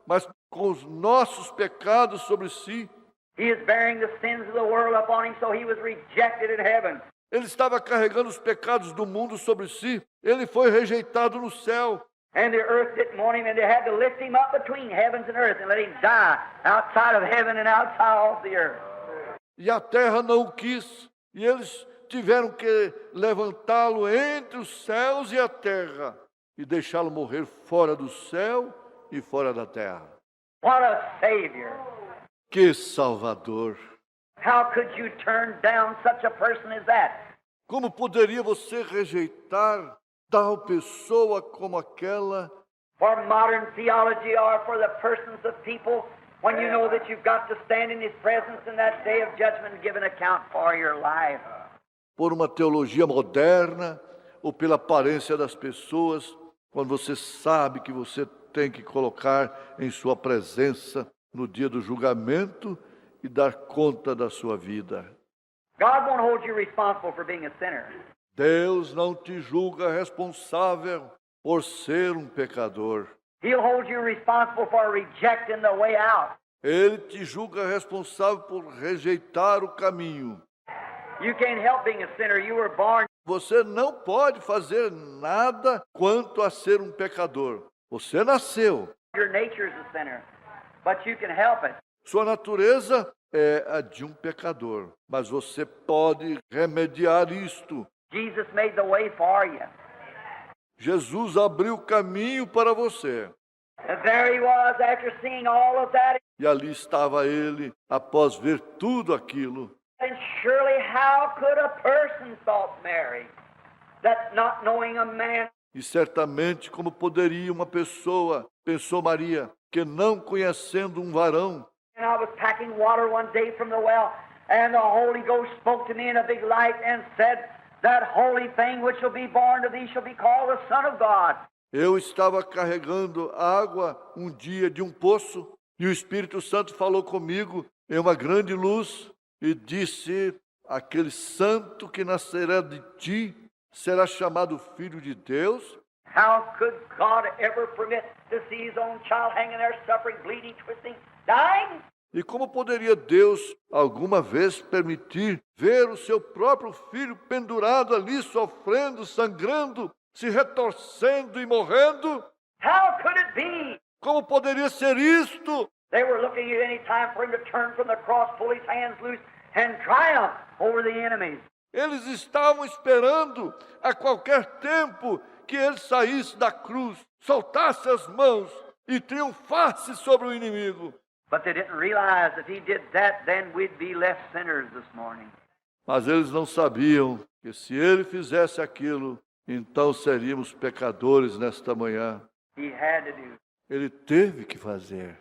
mas com os nossos pecados sobre si. He is bearing the sins of the world upon him, so he was rejected in heaven. Ele estava carregando os pecados do mundo sobre si. Ele foi rejeitado no céu. And the earth didn't want him, and they had to lift him up between heavens and earth and let him die outside of heaven and outside of the earth. E a terra não o quis. E eles tiveram que levantá-lo entre os céus e a terra e deixá-lo morrer fora do céu e fora da terra. What a Savior! Que Salvador! How could you turn down such a person as that? Como poderia você rejeitar tal pessoa como aquela? For modern theology or for the persons of people, when you know that you've got to stand in His presence in that day of judgment and give an account for your life. Por uma teologia moderna ou pela aparência das pessoas, quando você sabe que você tem que colocar em sua presença no dia do julgamento e dar conta da sua vida. God won't hold you responsible for being a sinner. Deus não te julga responsável por ser um pecador. He'll hold you responsible for rejecting the way out. Ele te julga responsável por rejeitar o caminho. You can't help being a sinner. You were born. Você não pode fazer nada quanto a ser um pecador. Você nasceu. Your nature is a sinner, but you can help it. Sua natureza é a de um pecador, mas você pode remediar isto. Jesus made the way for you. Jesus abriu o caminho para você. And there He was after seeing all of that. E ali estava ele, após ver tudo aquilo. And surely how could a person, thought Mary, that not knowing a man, E certamente como poderia uma pessoa, pensou Maria, que não conhecendo um varão. and I was packing water one day from the well, and the Holy Ghost spoke to me in a big light and said, that holy thing which shall be born of thee shall be called the Son of God. Eu estava carregando água um dia de um poço, e o Espírito Santo falou comigo em uma grande luz, e disse, aquele santo que nascerá de ti, será chamado Filho de Deus. How could God ever permit to see His own child hanging there, suffering, bleeding, twisting, dying? E como poderia Deus alguma vez permitir ver o seu próprio filho pendurado ali, sofrendo, sangrando, se retorcendo e morrendo? How could it be? Como poderia ser isto? They were looking at any time for Him to turn from the cross, pull His hands loose, and triumph over the enemies. Eles estavam esperando a qualquer tempo que ele saísse da cruz, soltasse as mãos e triunfasse sobre o inimigo. But they didn't realize if He did that, then we'd be less sinners this morning. Mas eles não sabiam que se ele fizesse aquilo, então seríamos pecadores nesta manhã. He had to do. Ele teve que fazer.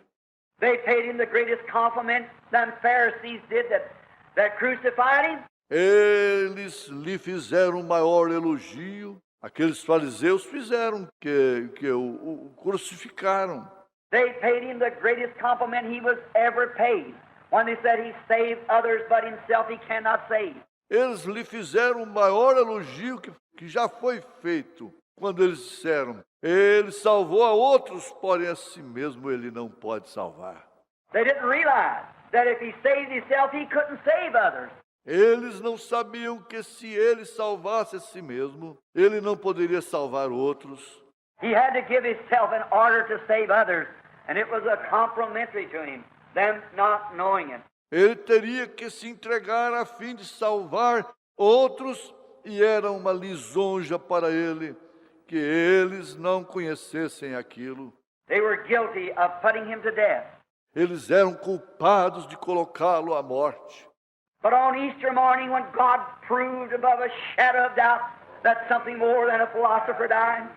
They paid Him the greatest compliment than Pharisees did that crucified Him. Eles lhe fizeram o maior elogio. Aqueles fariseus fizeram que o crucificaram. They paid Him the greatest compliment He was ever paid when they said He saved others, but Himself He cannot save. Eles lhe fizeram o maior elogio que já foi feito, quando eles disseram, ele salvou a outros, porém a si mesmo ele não pode salvar. They didn't realize that if He saved Himself, He couldn't save others. Eles não sabiam que se ele salvasse a si mesmo, ele não poderia salvar outros. He had to give Himself in order to save others, and it was a complimentary to Him, them not knowing it. Ele teria que se entregar a fim de salvar outros, e era uma lisonja para ele que eles não conhecessem aquilo. They were guilty of putting Him to death. Eles eram culpados de colocá-lo à morte. But on Easter morning, when God proved above a shadow of doubt that something more than a philosopher died,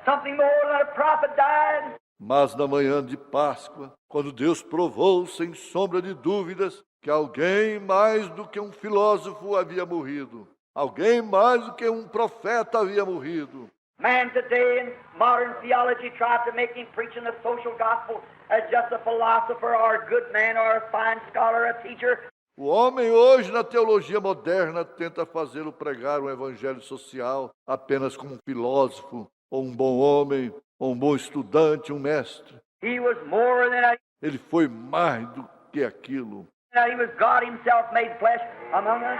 something more than a prophet died, Mas na manhã de Páscoa, quando Deus provou sem sombra de dúvidas que alguém mais do que um filósofo havia morrido, alguém mais do que um profeta havia morrido. man today in modern theology tried to make him preaching the social gospel as just a philosopher or a good man or a fine scholar, a teacher. O homem hoje na teologia moderna tenta fazê-lo pregar um evangelho social apenas como um filósofo, ou um bom homem, ou um bom estudante, um mestre. He was more than a, Ele foi mais do que aquilo. he was God Himself made flesh among us.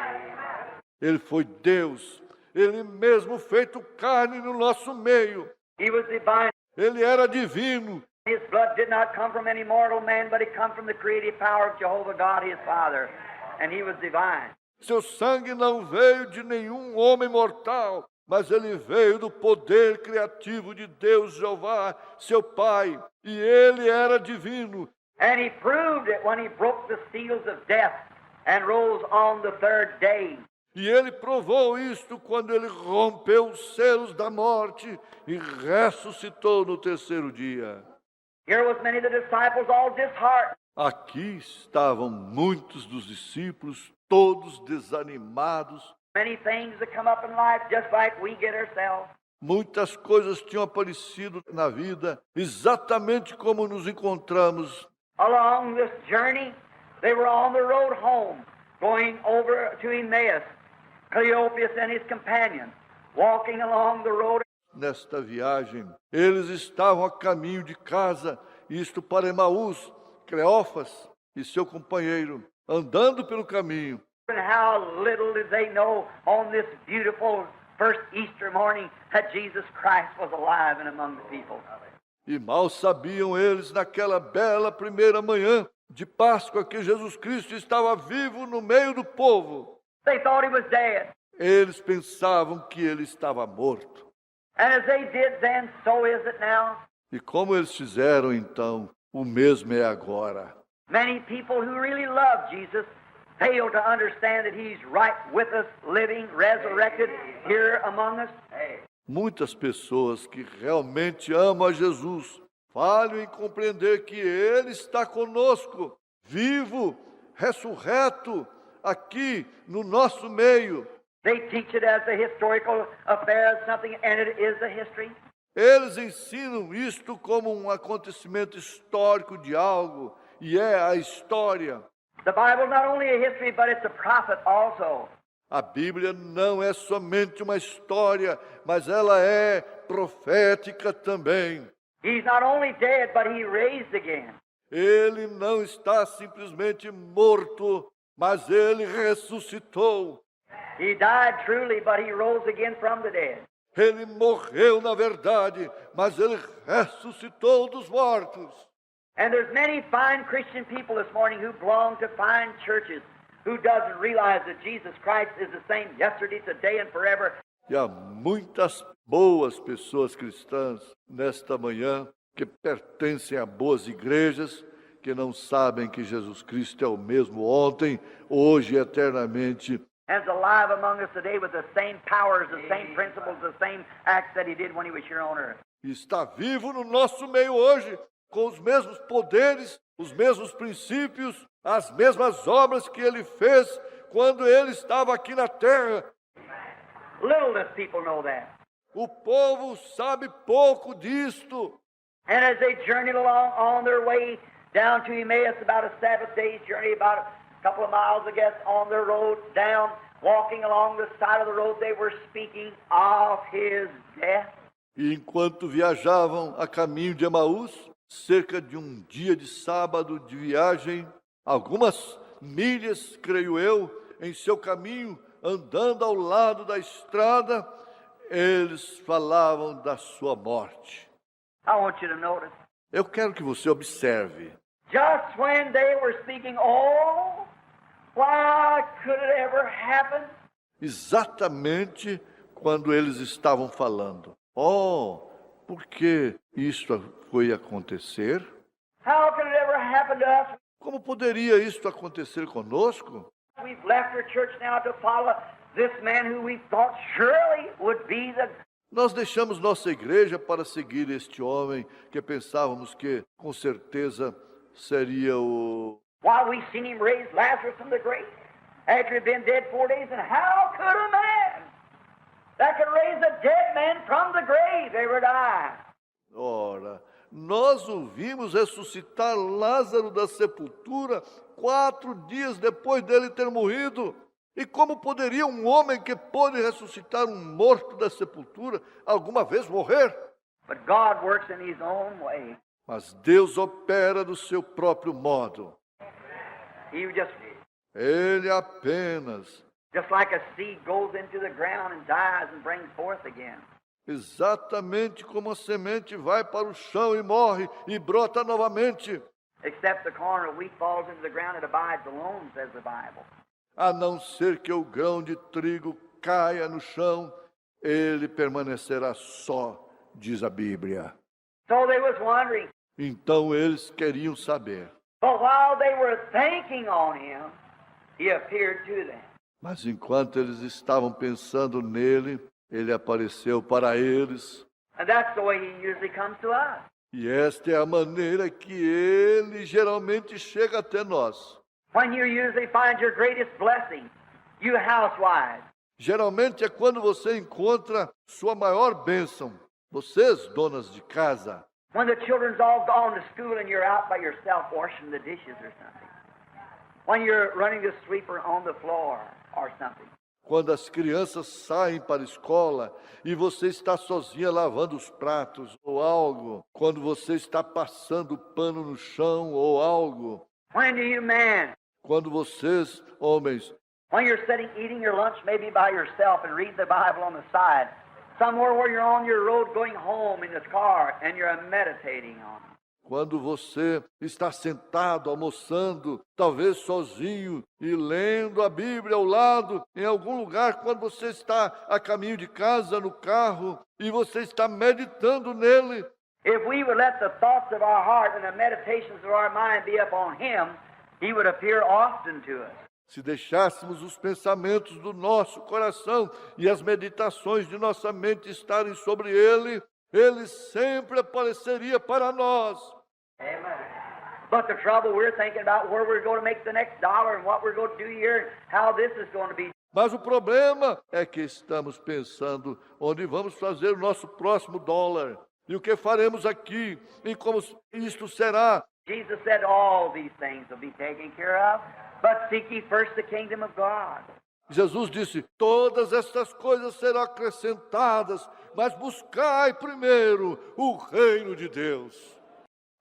Ele foi Deus, Ele mesmo feito carne no nosso meio. He was divine. Ele era divino. His blood did not come from any mortal man, but it come from the creative power of Jehovah God, his Father. And he was divine. Seu sangue não veio de nenhum homem mortal, mas ele veio do poder criativo de Deus, Jeová, seu Pai. E ele era divino. And he proved it when he broke the seals of death and rose on the third day. E ele provou isto quando ele rompeu os selos da morte e ressuscitou no terceiro dia. Here was many of the disciples all disheartened. Aqui estavam muitos dos discípulos, todos desanimados. Many things that come up in life just like we get ourselves. Muitas coisas tinham aparecido na vida, exatamente como nos encontramos. Along this journey, they were on the road home, going over to Emmaus. Cleopas and his companion, walking along the road. Nesta viagem, eles estavam a caminho de casa, isto para Emaús, Cleófas e seu companheiro, andando pelo caminho. And how little did they know on this beautiful first Easter morning that Jesus Christ was alive and among the people. E mal sabiam eles naquela bela primeira manhã de Páscoa que Jesus Cristo estava vivo no meio do povo. They thought he was dead. Eles pensavam que ele estava morto. And as they did then, so is it now. E como eles fizeram então, o mesmo é agora. Many people who really love Jesus fail to understand that he's right with us, living, resurrected here among us. Muitas pessoas que realmente amam a Jesus falham em compreender que ele está conosco, vivo, ressurreto, aqui no nosso meio. They teach it as a historical affair, as something, and it is a history. Eles ensinam isto como um acontecimento histórico de algo, e é a história. The Bible not only a history, but it's a prophet also. A Bíblia não é somente uma história, mas ela é profética também. He's not only dead, but he raised again. Ele não está simplesmente morto, mas ele ressuscitou. He died truly, but he rose again from the dead. Ele morreu na verdade, mas ele ressuscitou dos mortos. And there's many fine Christian people this morning who belong to fine churches who doesn't realize that Jesus Christ is the same yesterday, today, and forever. E há muitas boas pessoas cristãs nesta manhã que pertencem a boas igrejas, que não sabem que Jesus Cristo é o mesmo ontem, hoje e eternamente. And is alive among us today with the same powers, the same principles, the same acts that he did when he was here on earth. E está vivo no nosso meio hoje, com os mesmos poderes, os mesmos princípios, as mesmas obras que ele fez quando ele estava aqui na terra. Little does people know that. O povo sabe pouco disto. And as they journeyed along on their way down to Emmaus, about a Sabbath day's journey, about a couple of miles, I guess, on their road down, walking along the side of the road, they were speaking of his death. E enquanto viajavam a caminho de Emaús, cerca de um dia de sábado de viagem, algumas milhas, creio eu, em seu caminho, andando ao lado da estrada, eles falavam da sua morte. I want you to notice. Eu quero que você observe. Just when they were speaking, oh, why could it ever happen? Exatamente quando eles estavam falando. Oh, por que isto foi acontecer? How could it ever happen to us? Como poderia isto acontecer conosco? We've left our church now to follow this man who we thought surely would be the... Nós deixamos nossa igreja para seguir este homem que pensávamos que, com certeza, seria o... While we seen him raise Lazarus from the grave, after he'd been dead 4 days, and how could a man that could raise a dead man from the grave ever die? Ora, nós o vimos ressuscitar Lázaro da sepultura 4 dias depois dele ter morrido. E como poderia um homem que pôde ressuscitar um morto da sepultura alguma vez morrer? But God works in his own way. Mas Deus opera do seu próprio modo. He just Ele apenas just like a seed goes into the ground and dies and brings forth again. Exatamente como a semente vai para o chão e morre e brota novamente. Except the corn of wheat falls into the ground, it abides alone, says the Bible. A não ser que o grão de trigo caia no chão, ele permanecerá só, diz a Bíblia. So they was wondering, Então eles queriam saber. but while they were thinking on him, he appeared to them. Mas enquanto eles estavam pensando nele, ele apareceu para eles. And that's the way he usually comes to us. E esta é a maneira que ele geralmente chega até nós. When you usually find your greatest blessing, you housewives. Geralmente é quando você encontra sua maior bênção. Vocês, donas de casa. When the children's all gone to school and you're out by yourself washing the dishes or something. When you're running the sweeper on the floor or something. Quando as crianças saem para a escola e você está sozinha lavando os pratos ou algo. Quando você está passando pano no chão ou algo. When do you men? Quando vocês, homens, when you're sitting eating your lunch maybe by yourself and reading the Bible on the side. Somewhere where you're on your road going home in the car and you're meditating on it. Quando você está sentado, almoçando, talvez sozinho, e lendo a Bíblia ao lado, em algum lugar, quando você está a caminho de casa, no carro, e você está meditando nele. If we would let the thoughts of our heart and the meditations of our mind be upon Him, He would appear often to us. Se deixássemos os pensamentos do nosso coração e as meditações de nossa mente estarem sobre ele, ele sempre apareceria para nós. Amen. But the trouble, we're thinking about where we're going to make the next dollar and what we're going to do here, how this is going to be. Mas o problema é que estamos pensando onde vamos fazer o nosso próximo dólar e o que faremos aqui e como isto será. Jesus said all these things will be taken care of, but seek ye first the kingdom of God. Jesus disse, todas estas coisas serão acrescentadas, mas buscai primeiro o reino de Deus.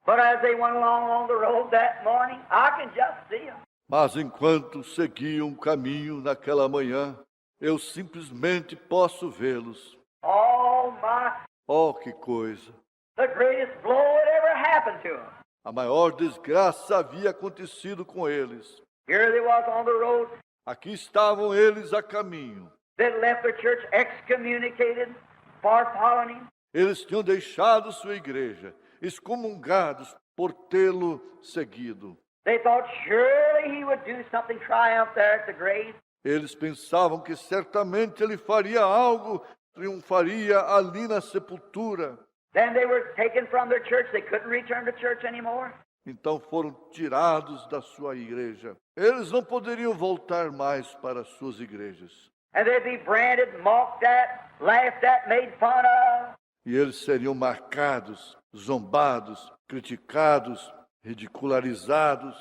But as they went along the road that morning, I can just see them. Mas enquanto seguiam o caminho naquela manhã, eu simplesmente posso vê-los. Oh my, Oh, que coisa! the greatest blow that ever happened to them. A maior desgraça havia acontecido com eles. Here they was on the road. Aqui estavam eles a caminho. They left their church excommunicated for following him. Eles tinham deixado sua igreja, excomungados por tê-lo seguido. They thought surely he would do something triumph there at the grave. Eles pensavam que certamente ele faria algo, triunfaria ali na sepultura. Then they were taken from their church. They couldn't return to church anymore. Então foram tirados da sua igreja. Eles não poderiam voltar mais para as suas igrejas. And they'd be branded, mocked at, laughed at, made fun of. E eles seriam marcados, zombados, criticados, ridicularizados.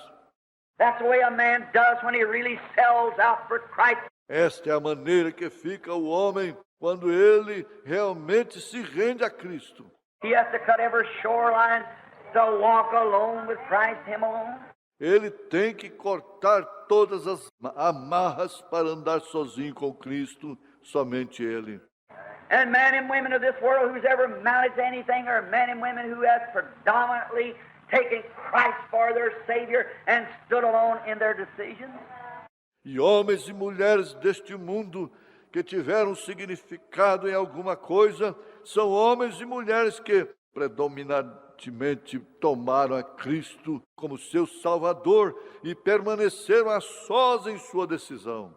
That's the way a man does when he really sells out for Christ. Esta é a maneira que fica o homem quando ele realmente se rende a Cristo. He has to cut every shoreline to walk alone with Christ, him alone. Ele tem que cortar todas as amarras para andar sozinho com Cristo, somente ele. And men and women of this world who's ever amounted to anything are men and women who have predominantly taken Christ for their Savior and stood alone in their decisions. E homens e mulheres deste mundo que tiveram significado em alguma coisa, são homens e mulheres que predominantemente tomaram a Cristo como seu Salvador e permaneceram a sós em sua decisão.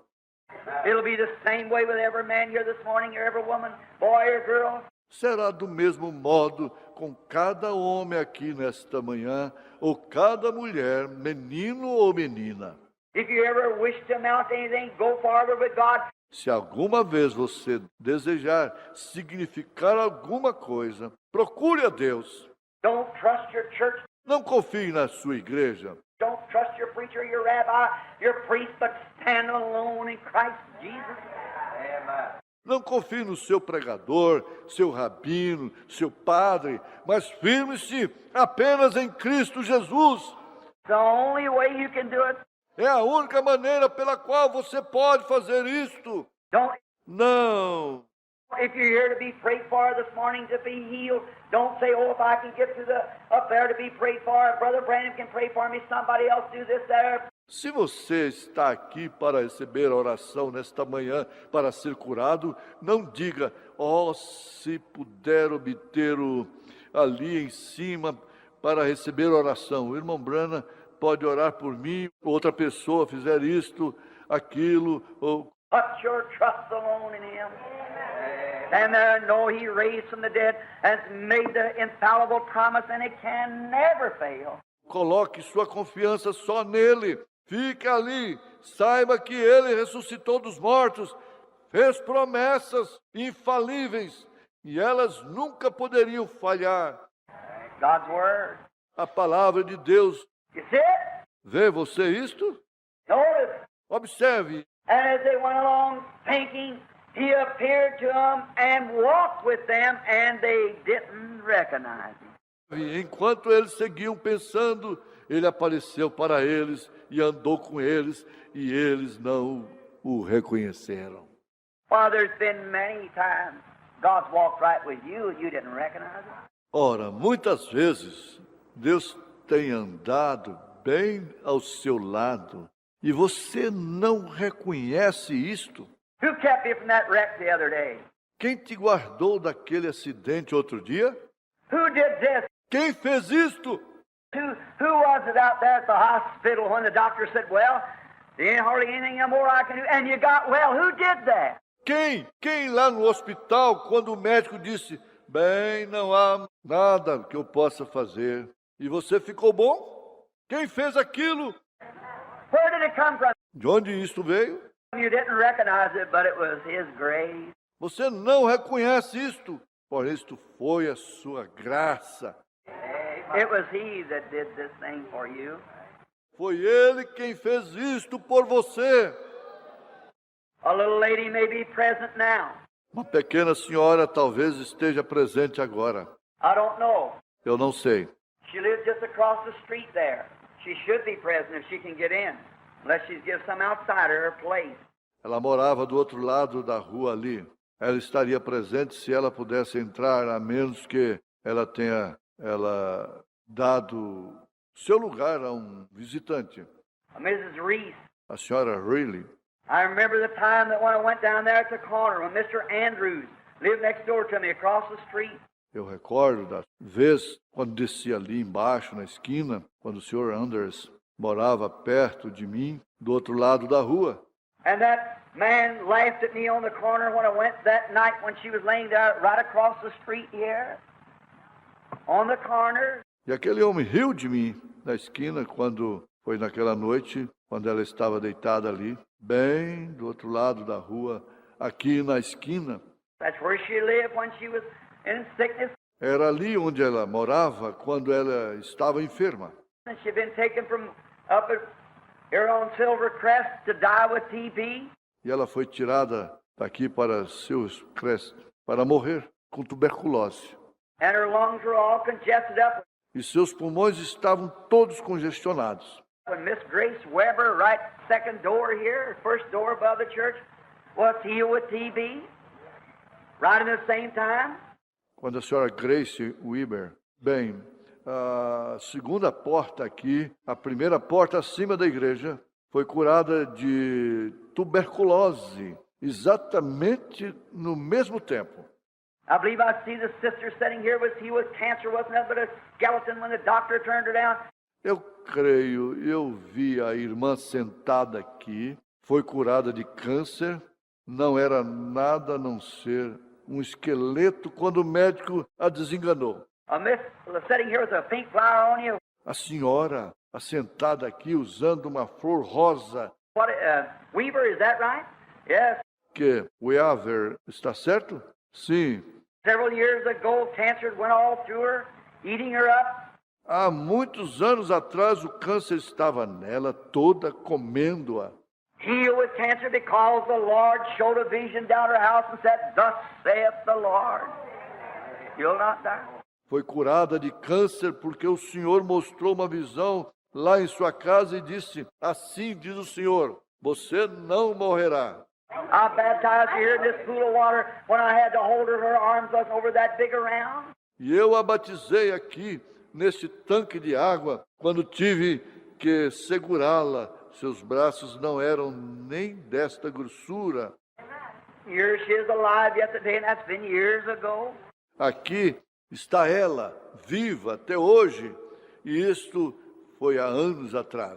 It'll be the same way with every man here this morning, or every woman, boy or girl. Será do mesmo modo com cada homem aqui nesta manhã, ou cada mulher, menino ou menina. If you ever wish to amount to anything, go forward with God. Se alguma vez você desejar significar alguma coisa, procure a Deus. Don't trust your church. Não confie na sua igreja. Don't trust your preacher, your rabbi, your priest, but stand alone in Christ Jesus. Amen. Não confie no seu pregador, seu rabino, seu padre, mas firme-se apenas em Cristo Jesus. The only way you can do it. É a única maneira pela qual você pode fazer isto. Don't, Não. if you're here to be prayed for this morning to be healed, don't say, oh, if I can get to the up there to be prayed for, Brother Branham can pray for me, somebody else do this there. Se você está aqui para receber a oração nesta manhã, para ser curado, não diga, oh, se puder obter ali em cima para receber a oração. O irmão Branham pode orar por mim, outra pessoa fizer isto, aquilo, ou... Put your trust alone in Him. And know He raised from the dead and made the infallible promise, and it can never fail. Coloque sua confiança só nele. Fique ali. Saiba que ele ressuscitou dos mortos. Fez promessas infalíveis. E elas nunca poderiam falhar. God's Word. A palavra de Deus. You see it? Vê você isto? Notice. Observe. And as they went along thinking, He appeared to them and walked with them, and they didn't recognize Him. E enquanto eles seguiam pensando, ele apareceu para eles e andou com eles, e eles não o reconheceram. Well, there's been many times God's walked right with you and you didn't recognize Him. Ora, muitas vezes Deus tem andado bem ao seu lado e você não reconhece isto. Who kept you from that wreck the other day? Quem te guardou daquele acidente outro dia? Who did this? Quem fez isto? Who was it out there at the hospital when the doctor said, well, there ain't hardly anything more I can do, and you got well? Who did that? Quem lá no hospital, quando o médico disse, bem, não há nada que eu possa fazer, e você ficou bom? Quem fez aquilo? Where did it come from? De onde isto veio? You didn't recognize it, but it was His grace. Você não reconhece isto, por isto foi a sua graça. It was He that did this thing for you. Foi Ele quem fez isto por você. A little lady may be present now. Uma pequena senhora talvez esteja presente agora. I don't know. Eu não sei. She lives just across the street there. She should be present if she can get in, unless she's give some outsider her place. Ela morava do outro lado da rua ali. Ela estaria presente se ela pudesse entrar, a menos que ela tenha dado seu lugar a um visitante. Mrs. Reese. A senhora Riley. I remember the time that when I went down there at the corner when Mr. Andrews lived next door to me across the street. Eu recordo da vez quando desci ali embaixo na esquina, quando o Sr. Anders morava perto de mim, do outro lado da rua. And that man laughed at me on the corner when I went that night when she was laying there right across the street here, on the corner. E aquele homem riu de mim na esquina quando foi naquela noite, quando ela estava deitada ali, bem do outro lado da rua, aqui na esquina. That's where she lived when she was in sickness. Era ali onde ela morava quando ela estava enferma. And she'd been taken from up here on Silvercrest to die with TB. E ela foi tirada daqui para Silvercrest para morrer com tuberculose. And her lungs were all congested up. E seus pulmões estavam todos congestionados. When Miss Grace Weber, right second door here, first door above the church, was healed with TB, right in the same time. Quando a senhora Grace Weber, bem, a segunda porta aqui, a primeira porta acima da igreja, foi curada de tuberculose, exatamente no mesmo tempo. I believe I see the sister sitting here was healed with cancer, wasn't it, but a skeleton when the doctor turned her down. Eu creio, eu vi a irmã sentada aqui, foi curada de câncer, não era nada a não ser um esqueleto quando o médico a desenganou. A miss sitting here with a pink flower on you. A senhora assentada aqui usando uma flor rosa. What, Weaver, is that right? Yes. Que Weaver, está certo? Sim. Several years ago, cancer went all through her, eating her up. Há muitos anos atrás, o câncer estava nela toda, comendo-a. Healed with cancer because the Lord showed a vision down her house and said, thus saith the Lord, you'll not die. Foi curada de câncer porque o Senhor mostrou uma visão lá em sua casa e disse: assim diz o Senhor, você não morrerá. I baptized her here in this pool of water when I had to hold her, her arms wasn't over that big around. E eu a batizei aqui, neste tanque de água, quando tive que segurá-la. Seus braços não eram nem desta grossura. Here she is alive yet today, and that's been years ago. Aqui está ela, viva até hoje, e isto foi há anos atrás.